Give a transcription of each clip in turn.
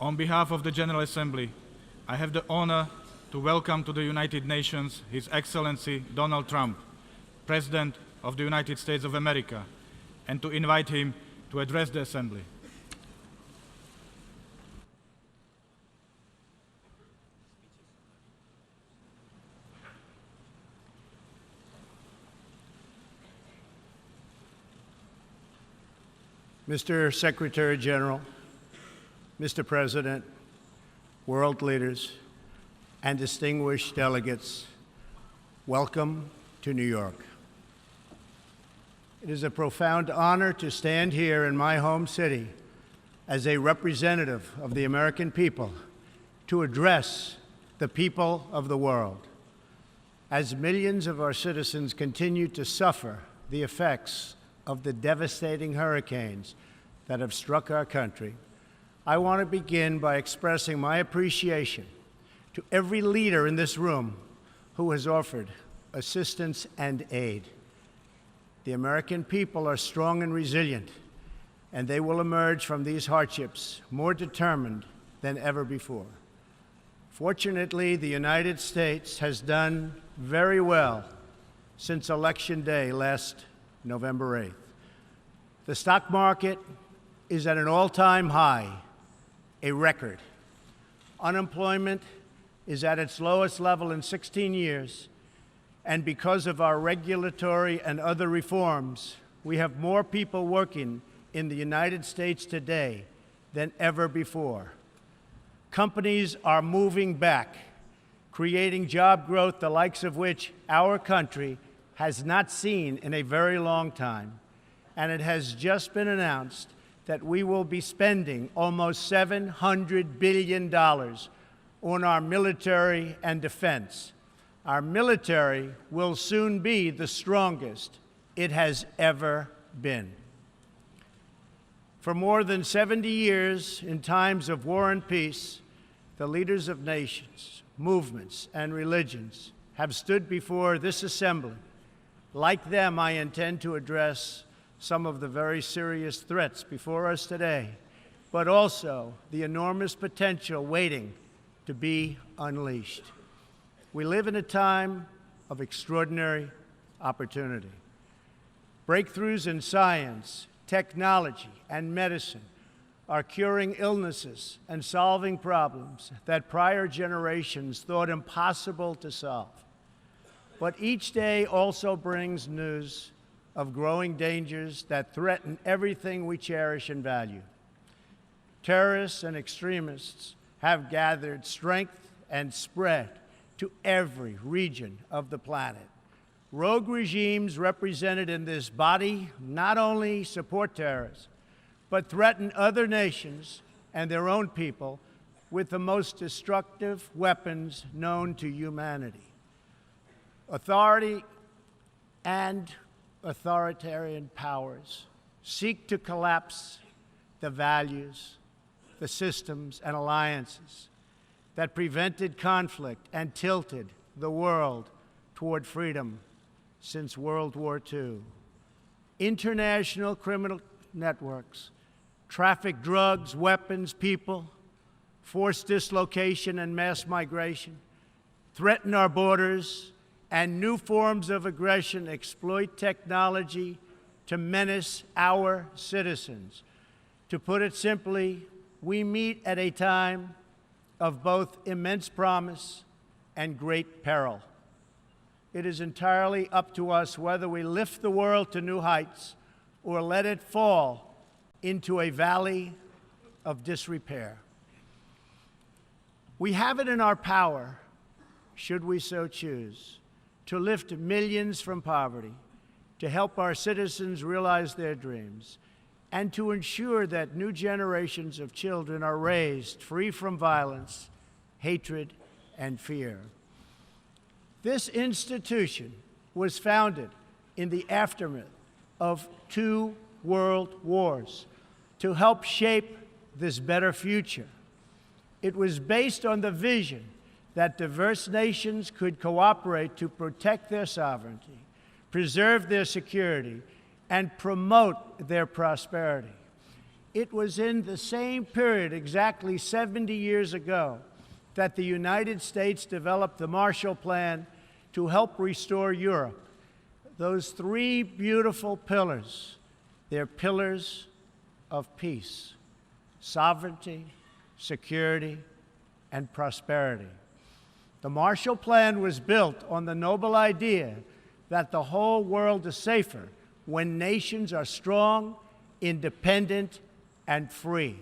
On behalf of the General Assembly, I have the honor to welcome to the United Nations His Excellency Donald Trump, President of the United States of America, and to invite him to address the Assembly. Mr. Secretary General, Mr. President, world leaders, and distinguished delegates, welcome to New York. It is a profound honor to stand here in my home city as a representative of the American people to address the people of the world. As millions of our citizens continue to suffer the effects of the devastating hurricanes that have struck our country, I want to begin by expressing my appreciation to every leader in this room who has offered assistance and aid. The American people are strong and resilient, and they will emerge from these hardships more determined than ever before. Fortunately, the United States has done very well since Election Day last November 8th. The stock market is at an all-time high, a record. Unemployment is at its lowest level in 16 years, and because of our regulatory and other reforms, we have more people working in the United States today than ever before. Companies are moving back, creating job growth the likes of which our country has not seen in a very long time. And it has just been announced that we will be spending almost $700 billion on our military and defense. Our military will soon be the strongest it has ever been. For more than 70 years, in times of war and peace, the leaders of nations, movements, and religions have stood before this assembly. Like them, I intend to address some of the very serious threats before us today, but also the enormous potential waiting to be unleashed. We live in a time of extraordinary opportunity. Breakthroughs in science, technology, and medicine are curing illnesses and solving problems that prior generations thought impossible to solve. But each day also brings news of growing dangers that threaten everything we cherish and value. Terrorists and extremists have gathered strength and spread to every region of the planet. Rogue regimes represented in this body not only support terrorists, but threaten other nations and their own people with the most destructive weapons known to humanity. Authority and authoritarian powers seek to collapse the values, the systems, and alliances that prevented conflict and tilted the world toward freedom since World War II. International criminal networks traffic drugs, weapons, people, forced dislocation and mass migration, threaten our borders, and new forms of aggression exploit technology to menace our citizens. To put it simply, we meet at a time of both immense promise and great peril. It is entirely up to us whether we lift the world to new heights or let it fall into a valley of disrepair. We have it in our power, should we so choose, to lift millions from poverty, to help our citizens realize their dreams, and to ensure that new generations of children are raised free from violence, hatred, and fear. This institution was founded in the aftermath of 2 world wars to help shape this better future. It was based on the vision that diverse nations could cooperate to protect their sovereignty, preserve their security, and promote their prosperity. it was in the same period, exactly 70 years ago, that the United States developed the Marshall Plan to help restore Europe. Those three beautiful pillars, they're pillars of peace: sovereignty, security, and prosperity. The Marshall Plan was built on the noble idea that the whole world is safer when nations are strong, independent, and free.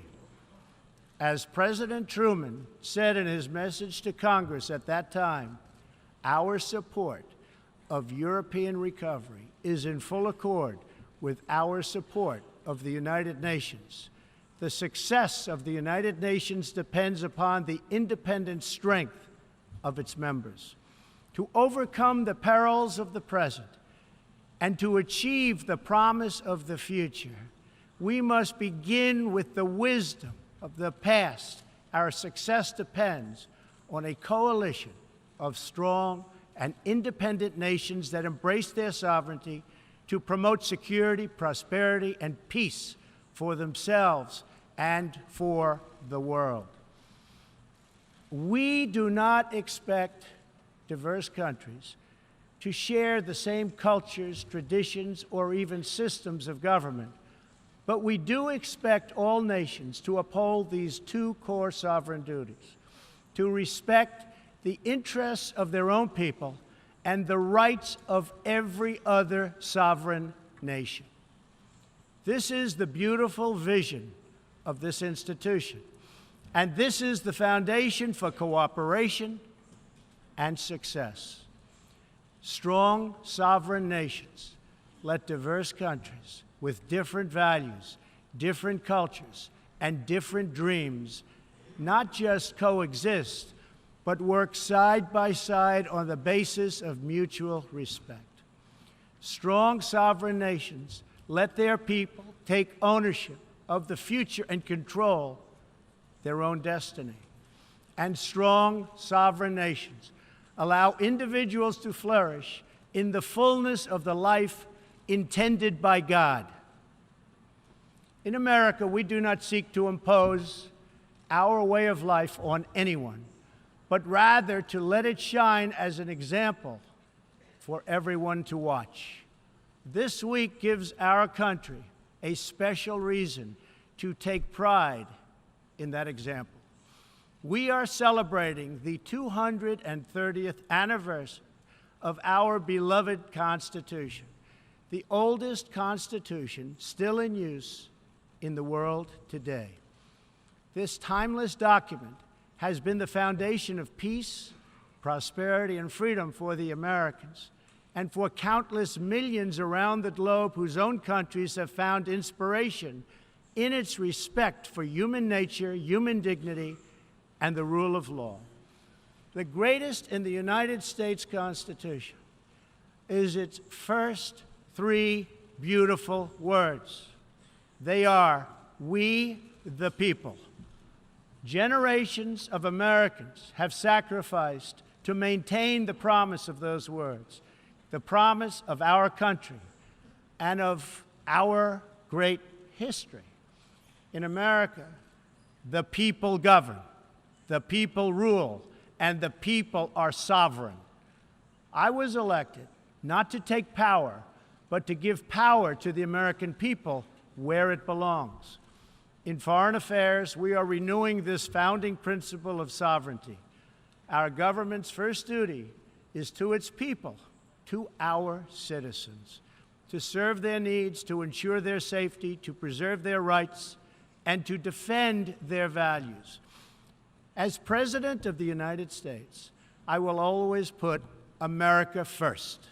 As President Truman said in his message to Congress at that time, our support of European recovery is in full accord with our support of the United Nations. The success of the United Nations depends upon the independent strength of its members. To overcome the perils of the present and to achieve the promise of the future, we must begin with the wisdom of the past. Our success depends on a coalition of strong and independent nations that embrace their sovereignty to promote security, prosperity, and peace for themselves and for the world. We do not expect diverse countries to share the same cultures, traditions, or even systems of government. But we do expect all nations to uphold these two core sovereign duties: to respect the interests of their own people and the rights of every other sovereign nation. This is the beautiful vision of this institution, and this is the foundation for cooperation and success. Strong sovereign nations let diverse countries with different values, different cultures, and different dreams not just coexist, but work side by side on the basis of mutual respect. Strong sovereign nations let their people take ownership of the future and control their own destiny. And strong sovereign nations allow individuals to flourish in the fullness of the life intended by God. In America, we do not seek to impose our way of life on anyone, but rather to let it shine as an example for everyone to watch. This week gives our country a special reason to take pride in that example. We are celebrating the 230th anniversary of our beloved Constitution, the oldest Constitution still in use in the world today. This timeless document has been the foundation of peace, prosperity, and freedom for the Americans and for countless millions around the globe whose own countries have found inspiration in its respect for human nature, human dignity, and the rule of law. The greatest in the United States Constitution is its first three beautiful words. They are, "We the people." Generations of Americans have sacrificed to maintain the promise of those words, the promise of our country and of our great history. In America, the people govern, the people rule, and the people are sovereign. I was elected not to take power, but to give power to the American people where it belongs. In foreign affairs, we are renewing this founding principle of sovereignty. Our government's first duty is to its people, to our citizens, to serve their needs, to ensure their safety, to preserve their rights, and to defend their values. As President of the United States, I will always put America first,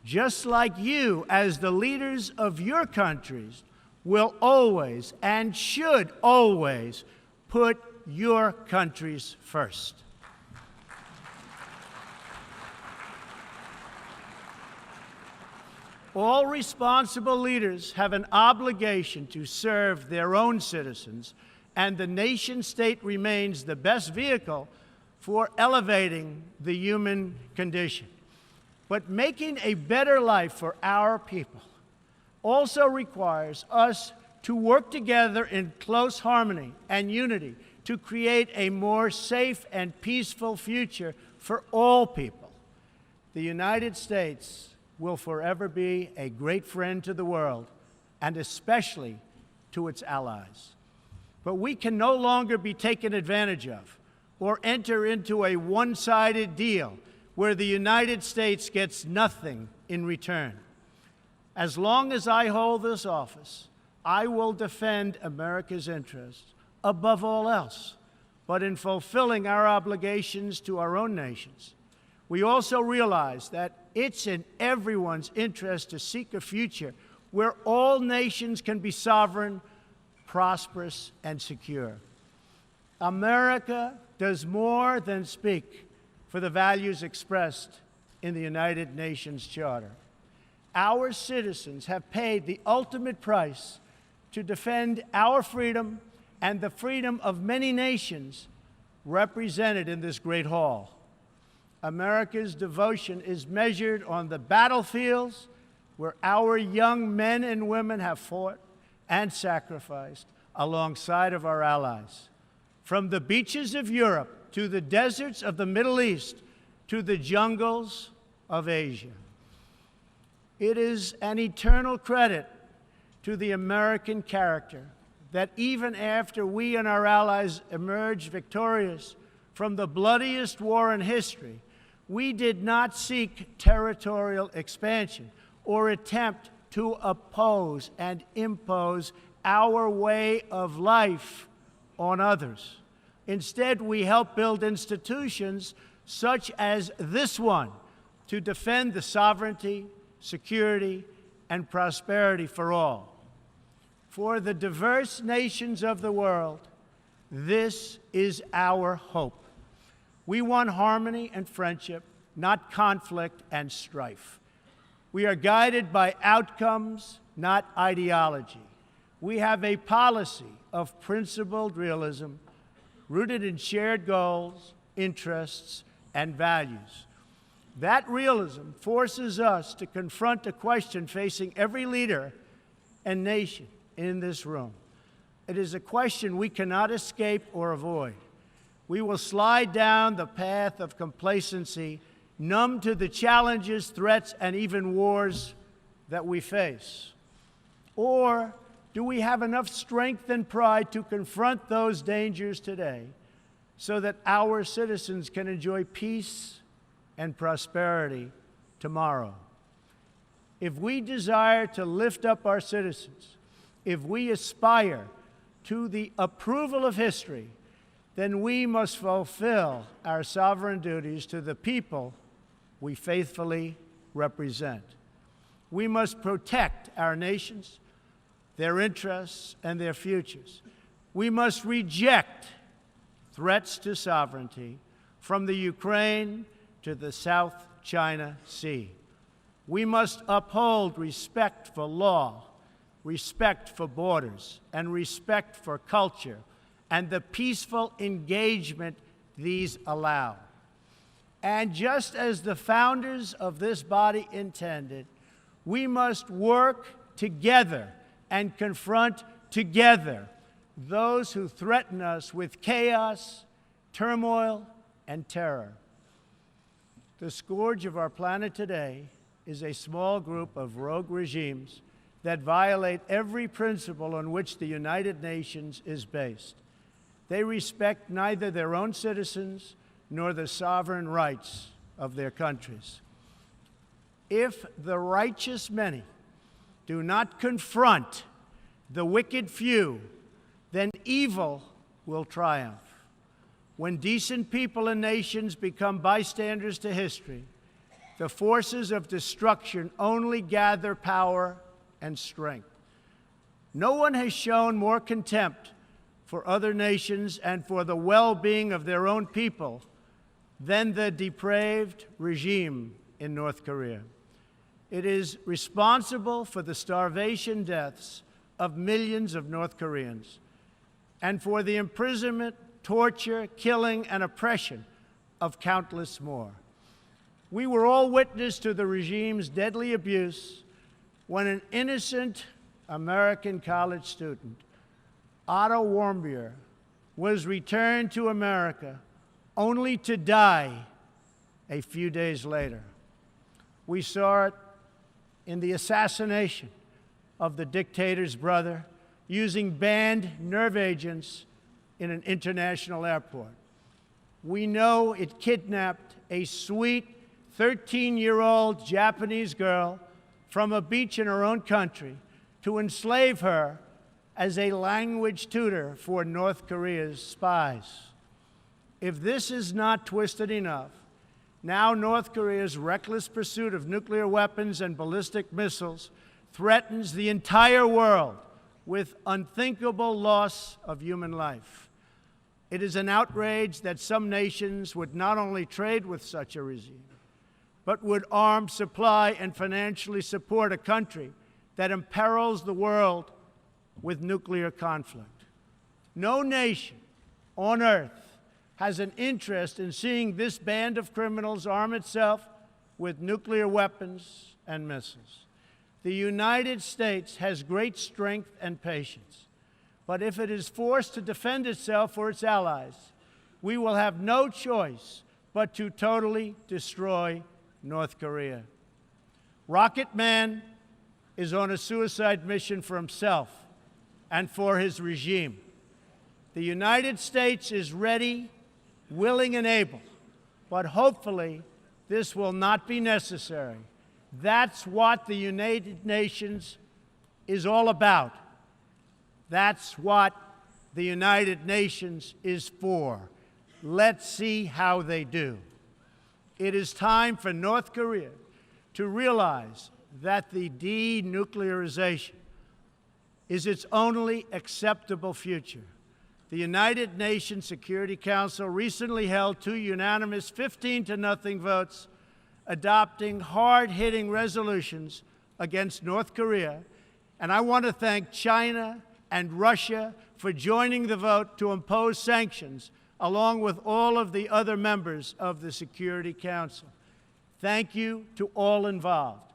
just like you, as the leaders of your countries, will always and should always put your countries first. All responsible leaders have an obligation to serve their own citizens, and the nation-state remains the best vehicle for elevating the human condition. But making a better life for our people also requires us to work together in close harmony and unity to create a more safe and peaceful future for all people. The United States will forever be a great friend to the world, and especially to its allies. But we can no longer be taken advantage of or enter into a one-sided deal where the United States gets nothing in return. As long as I hold this office, I will defend America's interests above all else. But in fulfilling our obligations to our own nations, we also realize that it's in everyone's interest to seek a future where all nations can be sovereign, prosperous, and secure. America does more than speak for the values expressed in the United Nations Charter. Our citizens have paid the ultimate price to defend our freedom and the freedom of many nations represented in this great hall. America's devotion is measured on the battlefields where our young men and women have fought and sacrificed alongside of our allies. From the beaches of Europe to the deserts of the Middle East to the jungles of Asia. It is an eternal credit to the American character that even after we and our allies emerged victorious from the bloodiest war in history, we did not seek territorial expansion or attempt to oppose and impose our way of life on others. Instead, we helped build institutions such as this one to defend the sovereignty, security, and prosperity for all. For the diverse nations of the world, this is our hope. We want harmony and friendship, not conflict and strife. We are guided by outcomes, not ideology. We have a policy of principled realism rooted in shared goals, interests, and values. That realism forces us to confront a question facing every leader and nation in this room. It is a question we cannot escape or avoid. We will slide down the path of complacency, numb to the challenges, threats, and even wars that we face. Or do we have enough strength and pride to confront those dangers today so that our citizens can enjoy peace and prosperity tomorrow? If we desire to lift up our citizens, if we aspire to the approval of history, then we must fulfill our sovereign duties to the people we faithfully represent. We must protect our nations, their interests, and their futures. We must reject threats to sovereignty from the Ukraine to the South China Sea. We must uphold respect for law, respect for borders, and respect for culture, and the peaceful engagement these allow. And just as the founders of this body intended, we must work together and confront together those who threaten us with chaos, turmoil, and terror. The scourge of our planet today is a small group of rogue regimes that violate every principle on which the United Nations is based. They respect neither their own citizens nor the sovereign rights of their countries. If the righteous many do not confront the wicked few, then evil will triumph. When decent people and nations become bystanders to history, the forces of destruction only gather power and strength. No one has shown more contempt for other nations and for the well-being of their own people than the depraved regime in North Korea. It is responsible for the starvation deaths of millions of North Koreans and for the imprisonment, torture, killing, and oppression of countless more. We were all witness to the regime's deadly abuse when an innocent American college student, Otto Warmbier, was returned to America only to die a few days later. We saw it in the assassination of the dictator's brother using banned nerve agents in an international airport. We know it kidnapped a sweet 13-year-old Japanese girl from a beach in her own country to enslave her as a language tutor for North Korea's spies. If this is not twisted enough, now North Korea's reckless pursuit of nuclear weapons and ballistic missiles threatens the entire world with unthinkable loss of human life. It is an outrage that some nations would not only trade with such a regime, but would arm, supply, and financially support a country that imperils the world with nuclear conflict. No nation on earth has an interest in seeing this band of criminals arm itself with nuclear weapons and missiles. The United States has great strength and patience, but if it is forced to defend itself or its allies, we will have no choice but to totally destroy North Korea. Rocket Man is on a suicide mission for himself and for his regime. The United States is ready, willing, and able, but hopefully this will not be necessary. That's what the United Nations is all about. That's what the United Nations is for. Let's see how they do. It is time for North Korea to realize that the denuclearization is its only acceptable future. The United Nations Security Council recently held 2 unanimous 15-0 votes adopting hard-hitting resolutions against North Korea, and I want to thank China and Russia for joining the vote to impose sanctions along with all of the other members of the Security Council. Thank you to all involved.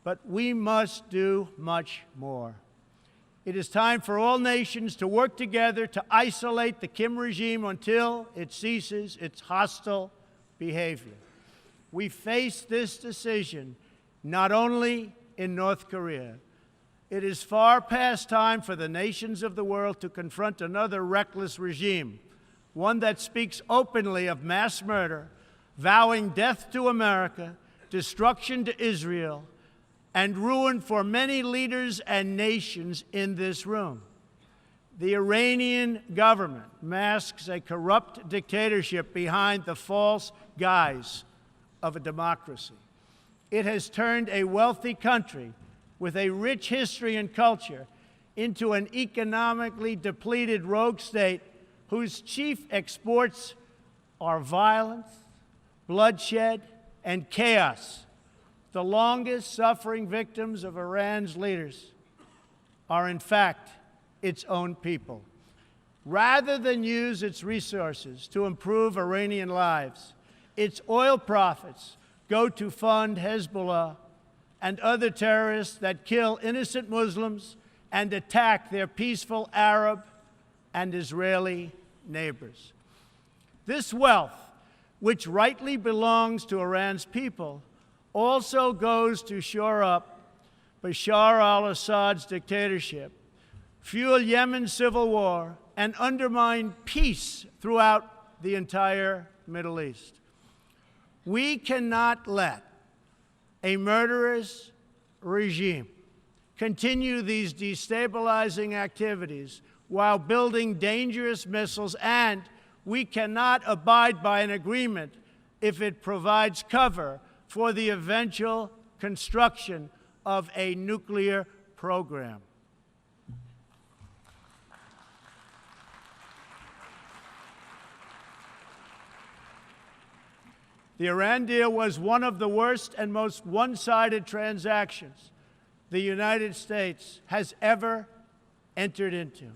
But we must do much more. It is time for all nations to work together to isolate the Kim regime until it ceases its hostile behavior. We face this decision not only in North Korea. It is far past time for the nations of the world to confront another reckless regime, one that speaks openly of mass murder, vowing death to America, destruction to Israel, and ruin for many leaders and nations in this room. The Iranian government masks a corrupt dictatorship behind the false guise of a democracy. It has turned a wealthy country with a rich history and culture into an economically depleted rogue state whose chief exports are violence, bloodshed, and chaos. The longest suffering victims of Iran's leaders are, in fact, its own people. Rather than use its resources to improve Iranian lives, its oil profits go to fund Hezbollah and other terrorists that kill innocent Muslims and attack their peaceful Arab and Israeli neighbors. This wealth, which rightly belongs to Iran's people, also goes to shore up Bashar al-Assad's dictatorship, fuel Yemen's civil war, and undermine peace throughout the entire Middle East. We cannot let a murderous regime continue these destabilizing activities while building dangerous missiles, and we cannot abide by an agreement if it provides cover for the eventual construction of a nuclear program. The Iran deal was one of the worst and most one-sided transactions the United States has ever entered into.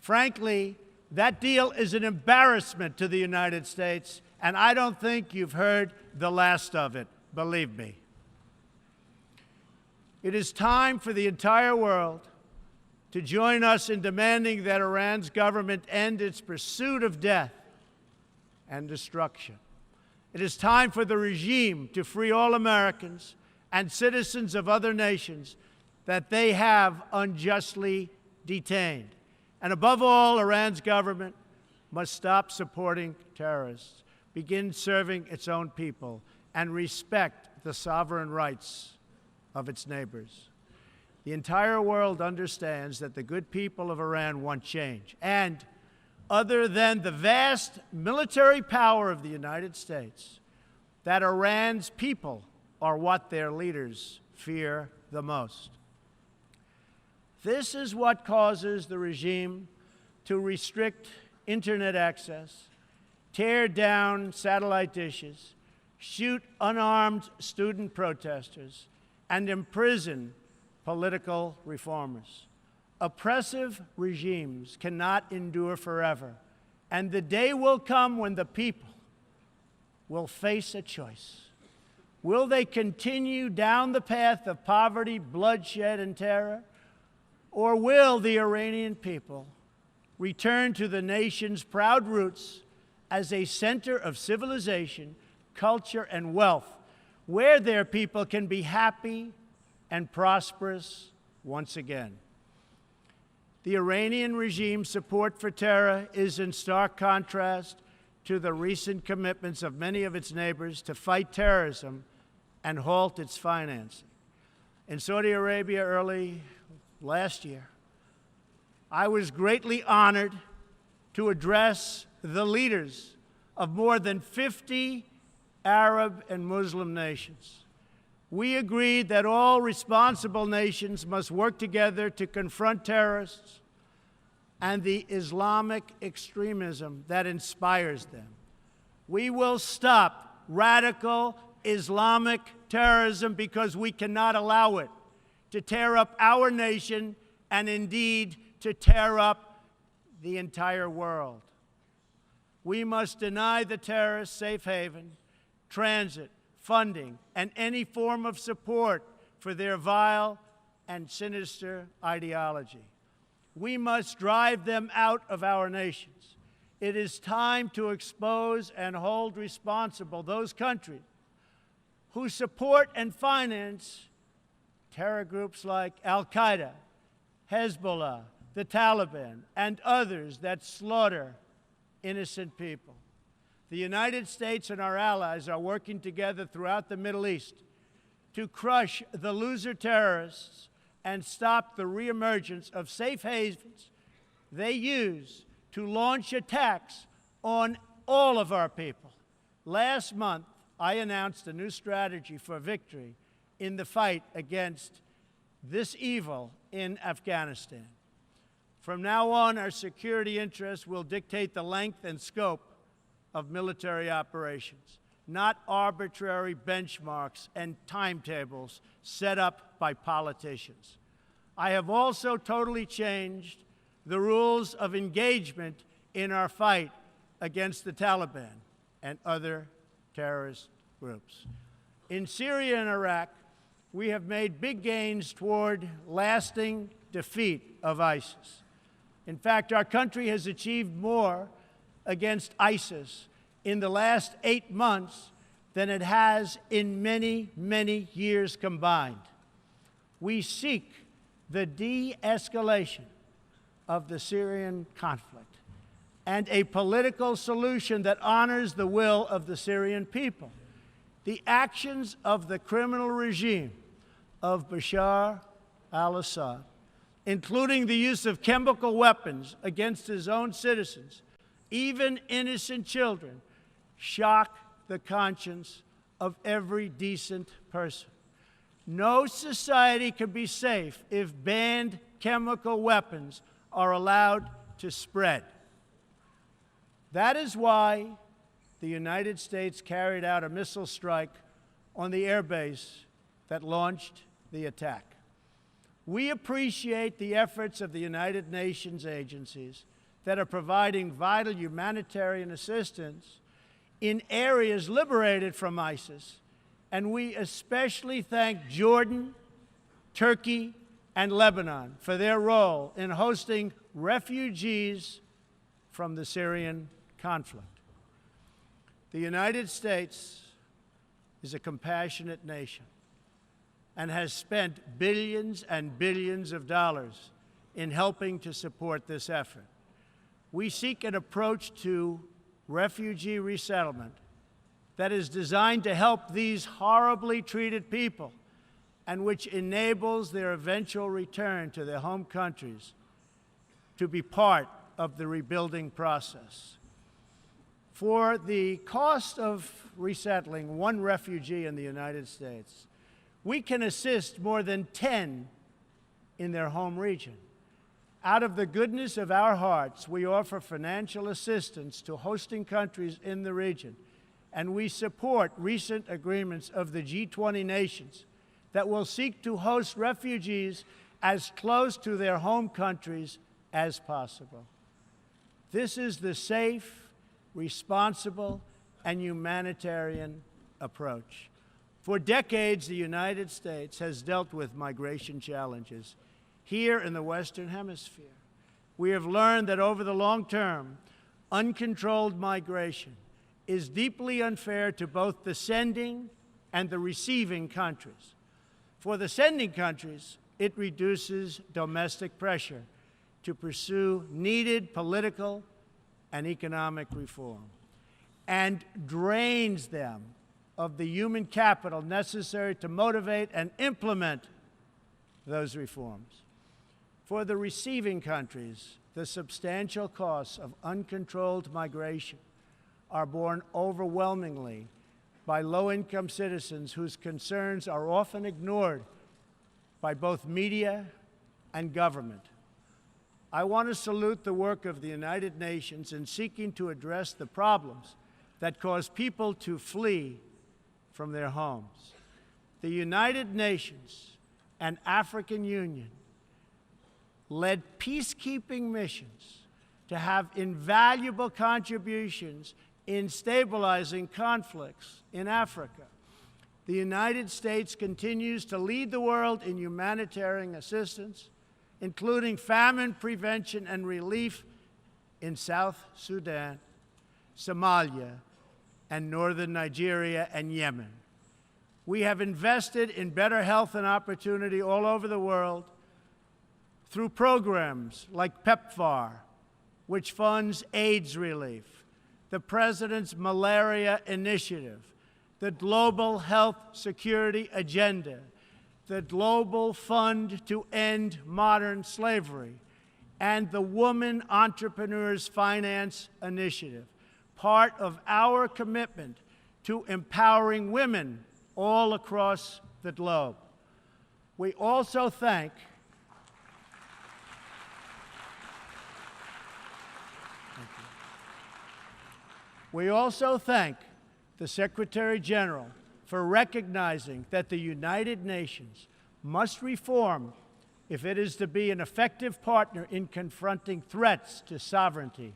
Frankly, that deal is an embarrassment to the United States, and I don't think you've heard the last of it, believe me. It is time for the entire world to join us in demanding that Iran's government end its pursuit of death and destruction. It is time for the regime to free all Americans and citizens of other nations that they have unjustly detained. And above all, Iran's government must stop supporting terrorists, begin serving its own people, and respect the sovereign rights of its neighbors. The entire world understands that the good people of Iran want change. And other than the vast military power of the United States, that Iran's people are what their leaders fear the most. This is what causes the regime to restrict internet access, tear down satellite dishes, shoot unarmed student protesters, and imprison political reformers. Oppressive regimes cannot endure forever, and the day will come when the people will face a choice. Will they continue down the path of poverty, bloodshed, and terror, or will the Iranian people return to the nation's proud roots as a center of civilization, culture, and wealth, where their people can be happy and prosperous once again? The Iranian regime's support for terror is in stark contrast to the recent commitments of many of its neighbors to fight terrorism and halt its financing. In Saudi Arabia early last year, I was greatly honored to address the leaders of more than 50 Arab and Muslim nations. We agreed that all responsible nations must work together to confront terrorists and the Islamic extremism that inspires them. We will stop radical Islamic terrorism because we cannot allow it to tear up our nation and indeed to tear up the entire world. We must deny the terrorists safe haven, transit, funding, and any form of support for their vile and sinister ideology. We must drive them out of our nations. It is time to expose and hold responsible those countries who support and finance terror groups like Al-Qaeda, Hezbollah, the Taliban, and others that slaughter innocent people. The United States and our allies are working together throughout the Middle East to crush the loser terrorists and stop the reemergence of safe havens they use to launch attacks on all of our people. Last month, I announced a new strategy for victory in the fight against this evil in Afghanistan. From now on, our security interests will dictate the length and scope of military operations, not arbitrary benchmarks and timetables set up by politicians. I have also totally changed the rules of engagement in our fight against the Taliban and other terrorist groups. In Syria and Iraq, we have made big gains toward lasting defeat of ISIS. In fact, our country has achieved more against ISIS in the last 8 months than it has in many, many years combined. We seek the de-escalation of the Syrian conflict and a political solution that honors the will of the Syrian people. The actions of the criminal regime of Bashar al-Assad, including the use of chemical weapons against his own citizens, even innocent children, shock the conscience of every decent person. No society can be safe if banned chemical weapons are allowed to spread. That is why the United States carried out a missile strike on the airbase that launched the attack. We appreciate the efforts of the United Nations agencies that are providing vital humanitarian assistance in areas liberated from ISIS, and we especially thank Jordan, Turkey, and Lebanon for their role in hosting refugees from the Syrian conflict. The United States is a compassionate nation and has spent billions and billions of dollars in helping to support this effort. We seek an approach to refugee resettlement that is designed to help these horribly treated people and which enables their eventual return to their home countries to be part of the rebuilding process. For the cost of resettling one refugee in the United States, we can assist more than 10 in their home region. Out of the goodness of our hearts, we offer financial assistance to hosting countries in the region, and we support recent agreements of the G20 nations that will seek to host refugees as close to their home countries as possible. This is the safe, responsible, and humanitarian approach. For decades, the United States has dealt with migration challenges here in the Western Hemisphere. We have learned that over the long term, uncontrolled migration is deeply unfair to both the sending and the receiving countries. For the sending countries, it reduces domestic pressure to pursue needed political and economic reform and drains them of the human capital necessary to motivate and implement those reforms. For the receiving countries, the substantial costs of uncontrolled migration are borne overwhelmingly by low-income citizens whose concerns are often ignored by both media and government. I want to salute the work of the United Nations in seeking to address the problems that cause people to flee from their homes. The United Nations and African Union led peacekeeping missions to have invaluable contributions in stabilizing conflicts in Africa. The United States continues to lead the world in humanitarian assistance, including famine prevention and relief in South Sudan, Somalia, and northern Nigeria and Yemen. We have invested in better health and opportunity all over the world through programs like PEPFAR, which funds AIDS relief, the President's Malaria Initiative, the Global Health Security Agenda, the Global Fund to End Modern Slavery, and the Woman Entrepreneurs Finance Initiative, part of our commitment to empowering women all across the globe. We also thank the Secretary General for recognizing that the United Nations must reform if it is to be an effective partner in confronting threats to sovereignty,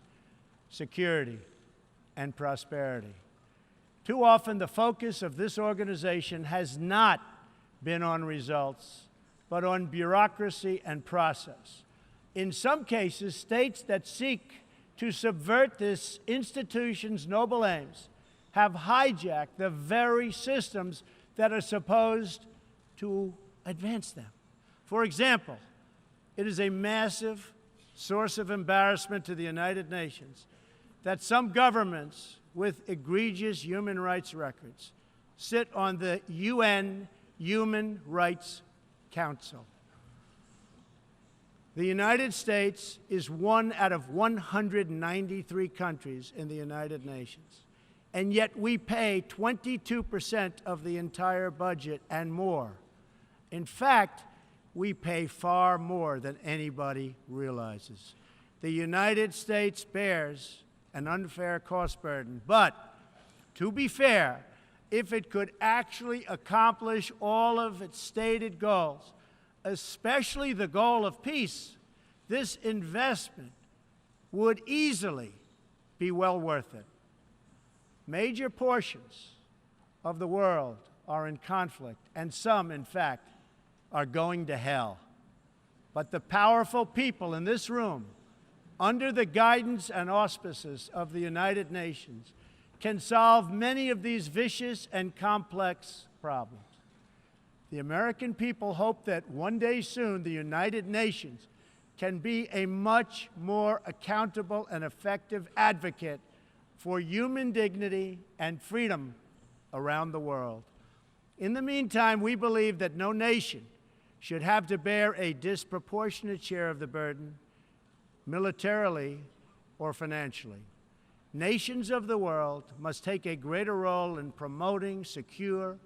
security, and prosperity. Too often, the focus of this organization has not been on results, but on bureaucracy and process. In some cases, states that seek to subvert this institution's noble aims have hijacked the very systems that are supposed to advance them. For example, it is a massive source of embarrassment to the United Nations that some governments with egregious human rights records sit on the UN Human Rights Council. The United States is one out of 193 countries in the United Nations, and yet we pay 22% of the entire budget and more. In fact, we pay far more than anybody realizes. The United States bears an unfair cost burden, but to be fair, if it could actually accomplish all of its stated goals, especially the goal of peace, this investment would easily be well worth it. Major portions of the world are in conflict, and some, in fact, are going to hell. But the powerful people in this room, under the guidance and auspices of the United Nations, can solve many of these vicious and complex problems. The American people hope that one day soon the United Nations can be a much more accountable and effective advocate for human dignity and freedom around the world. In the meantime, we believe that no nation should have to bear a disproportionate share of the burden, militarily or financially. Nations of the world must take a greater role in promoting secure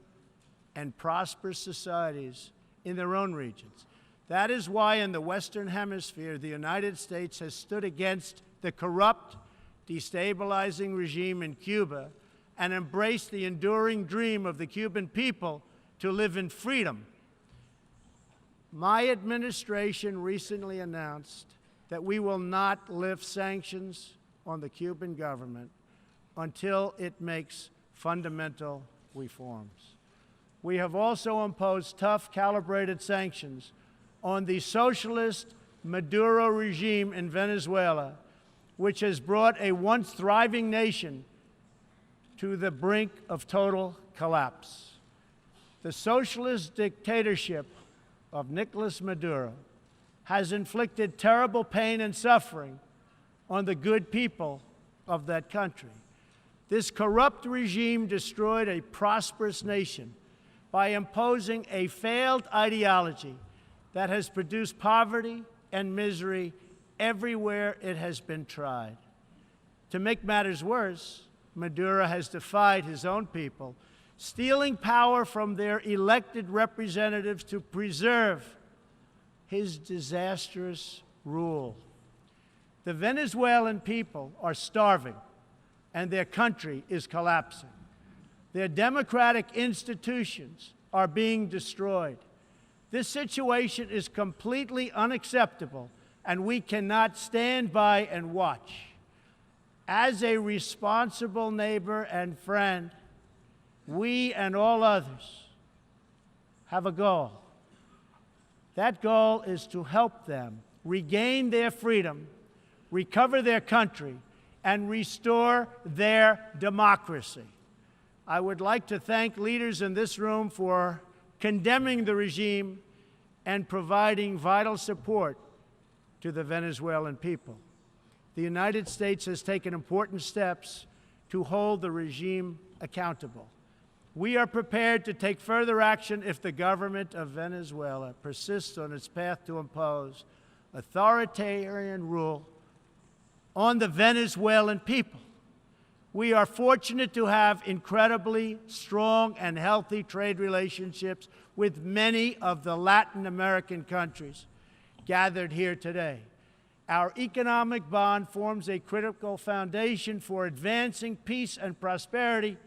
and prosperous societies in their own regions. That is why in the Western Hemisphere, the United States has stood against the corrupt, destabilizing regime in Cuba and embraced the enduring dream of the Cuban people to live in freedom. My administration recently announced that we will not lift sanctions on the Cuban government until it makes fundamental reforms. We have also imposed tough, calibrated sanctions on the socialist Maduro regime in Venezuela, which has brought a once thriving nation to the brink of total collapse. The socialist dictatorship of Nicolas Maduro has inflicted terrible pain and suffering on the good people of that country. This corrupt regime destroyed a prosperous nation by imposing a failed ideology that has produced poverty and misery everywhere it has been tried. To make matters worse, Maduro has defied his own people, stealing power from their elected representatives to preserve his disastrous rule. The Venezuelan people are starving, and their country is collapsing. Their democratic institutions are being destroyed. This situation is completely unacceptable, and we cannot stand by and watch. As a responsible neighbor and friend, we and all others have a goal. That goal is to help them regain their freedom, recover their country, and restore their democracy. I would like to thank leaders in this room for condemning the regime and providing vital support to the Venezuelan people. The United States has taken important steps to hold the regime accountable. We are prepared to take further action if the government of Venezuela persists on its path to impose authoritarian rule on the Venezuelan people. We are fortunate to have incredibly strong and healthy trade relationships with many of the Latin American countries gathered here today. Our economic bond forms a critical foundation for advancing peace and prosperity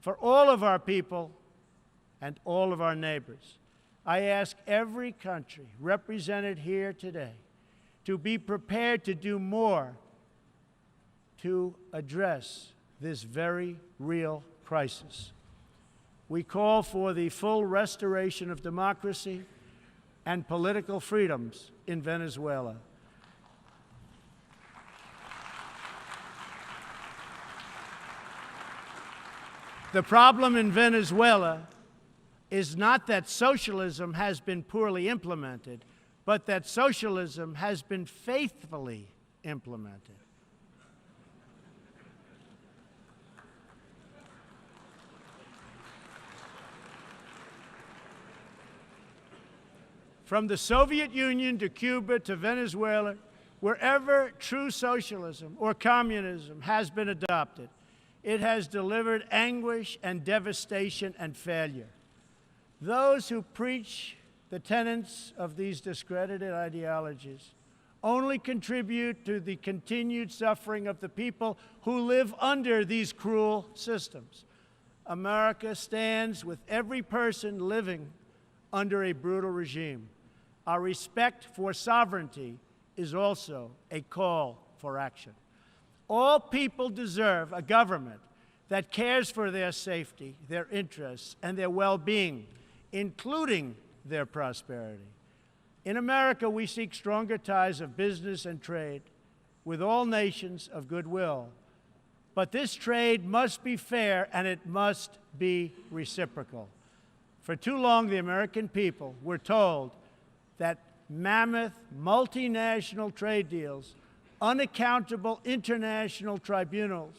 for all of our people and all of our neighbors. I ask every country represented here today to be prepared to do more to address this very real crisis. We call for the full restoration of democracy and political freedoms in Venezuela. The problem in Venezuela is not that socialism has been poorly implemented, but that socialism has been faithfully implemented. From the Soviet Union to Cuba to Venezuela, wherever true socialism or communism has been adopted, it has delivered anguish and devastation and failure. Those who preach the tenets of these discredited ideologies only contribute to the continued suffering of the people who live under these cruel systems. America stands with every person living under a brutal regime. Our respect for sovereignty is also a call for action. All people deserve a government that cares for their safety, their interests, and their well-being, including their prosperity. In America, we seek stronger ties of business and trade with all nations of goodwill. But this trade must be fair and it must be reciprocal. For too long, the American people were told that mammoth multinational trade deals, unaccountable international tribunals,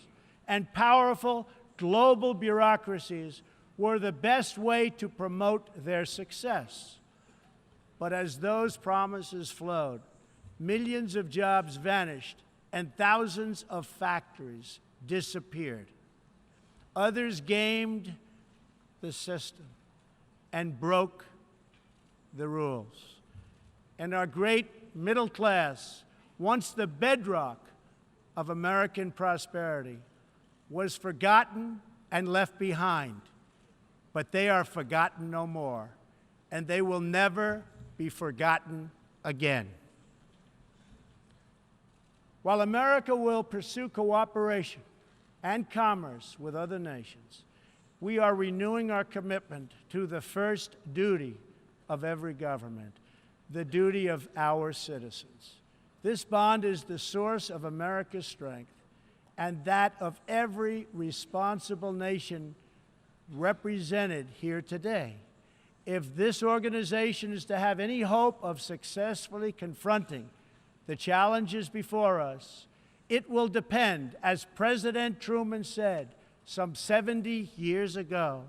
and powerful global bureaucracies were the best way to promote their success. But as those promises flowed, millions of jobs vanished and thousands of factories disappeared. Others gamed the system and broke the rules. And our great middle class, once the bedrock of American prosperity, was forgotten and left behind. But they are forgotten no more, and they will never be forgotten again. While America will pursue cooperation and commerce with other nations, we are renewing our commitment to the first duty of every government, the duty of our citizens. This bond is the source of America's strength and that of every responsible nation represented here today. If this organization is to have any hope of successfully confronting the challenges before us, it will depend, as President Truman said some 70 years ago,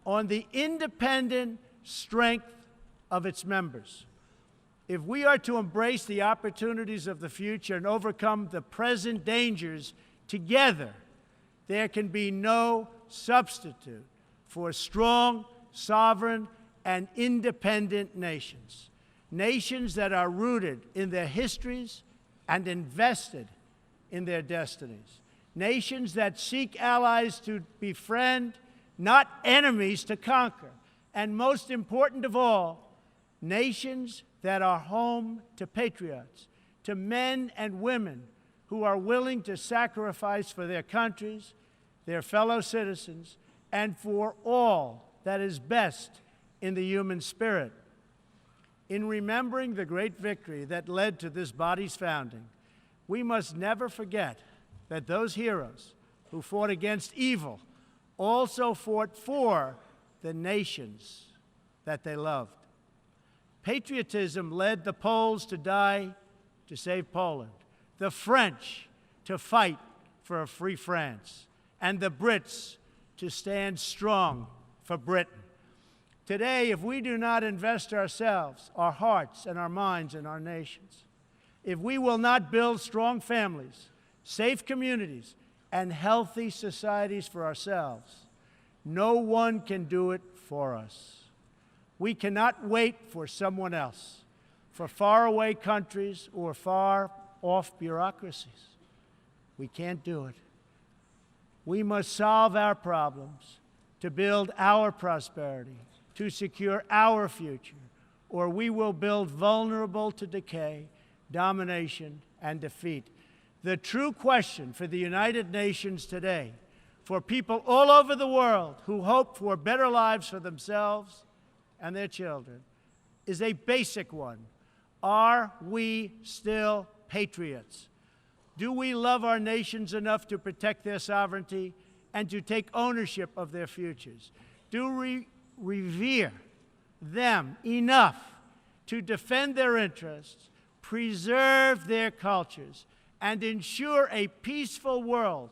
on the independent strength of its members. If we are to embrace the opportunities of the future and overcome the present dangers together, there can be no substitute for strong, sovereign, and independent nations. Nations that are rooted in their histories and invested in their destinies. Nations that seek allies to befriend, not enemies to conquer. And most important of all, nations that are home to patriots, to men and women who are willing to sacrifice for their countries, their fellow citizens, and for all that is best in the human spirit. In remembering the great victory that led to this body's founding, we must never forget that those heroes who fought against evil also fought for the nations that they loved. Patriotism led the Poles to die to save Poland, the French to fight for a free France, and the Brits to stand strong for Britain. Today, if we do not invest ourselves, our hearts, and our minds in our nations, if we will not build strong families, safe communities, and healthy societies for ourselves, no one can do it for us. We cannot wait for someone else, for faraway countries or far-off bureaucracies. We can't do it. We must solve our problems to build our prosperity, to secure our future, or we will build vulnerable to decay, domination, and defeat. The true question for the United Nations today, for people all over the world who hope for better lives for themselves and their children, is a basic one. Are we still patriots? Do we love our nations enough to protect their sovereignty and to take ownership of their futures? Do we revere them enough to defend their interests, preserve their cultures, and ensure a peaceful world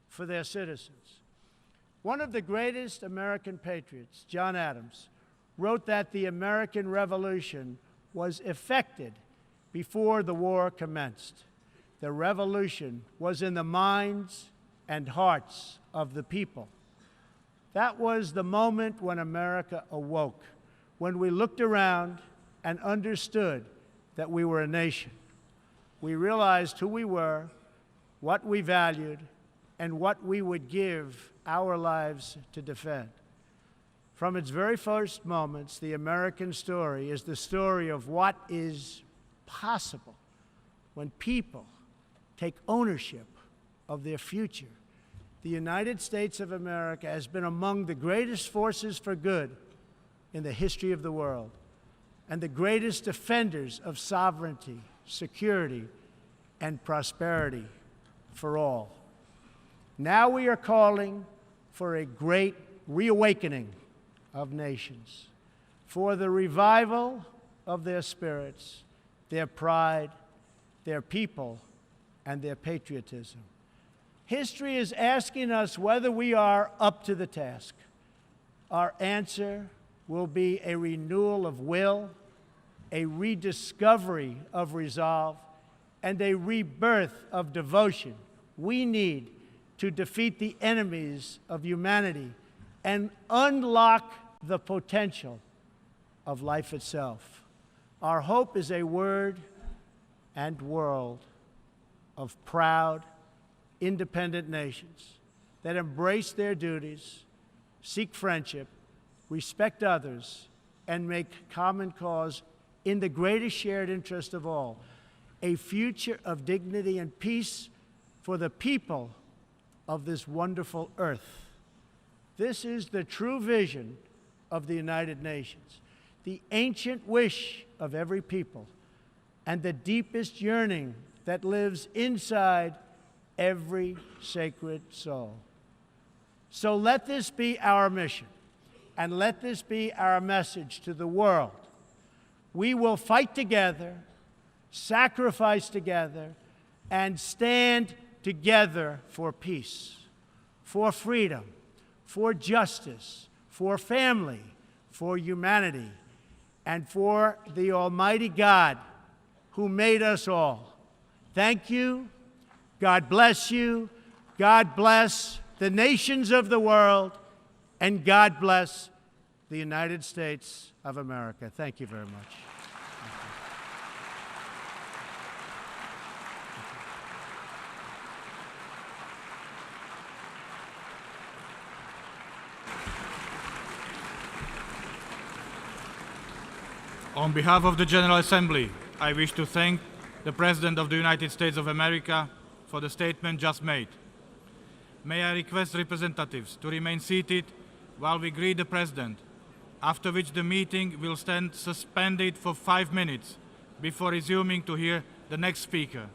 for their citizens? One of the greatest American patriots, John Adams, wrote that the American Revolution was effected before the war commenced. The revolution was in the minds and hearts of the people. That was the moment when America awoke, when we looked around and understood that we were a nation. We realized who we were, what we valued, and what we would give our lives to defend. From its very first moments, the American story is the story of what is possible when people take ownership of their future. The United States of America has been among the greatest forces for good in the history of the world. and the greatest defenders of sovereignty, security, and prosperity for all. Now we are calling for a great reawakening of nations, for the revival of their spirits, their pride, their people, and their patriotism. History is asking us whether we are up to the task. Our answer will be a renewal of will, a rediscovery of resolve, and a rebirth of devotion we need to defeat the enemies of humanity and unlock the potential of life itself. Our hope is a word and world of proud, independent nations that embrace their duties, seek friendship, respect others, and make common cause in the greatest shared interest of all, a future of dignity and peace for the people of this wonderful earth. This is the true vision of the United Nations, the ancient wish of every people, and the deepest yearning that lives inside every sacred soul. So let this be our mission, and let this be our message to the world. We will fight together, sacrifice together, and stand together for peace, for freedom, for justice, for family, for humanity, and for the Almighty God who made us all. Thank you. God bless you. God bless the nations of the world, and God bless the United States of America. Thank you very much. On behalf of the General Assembly, I wish to thank the President of the United States of America for the statement just made. May I request representatives to remain seated while we greet the President, after which the meeting will stand suspended for 5 minutes before resuming to hear the next speaker.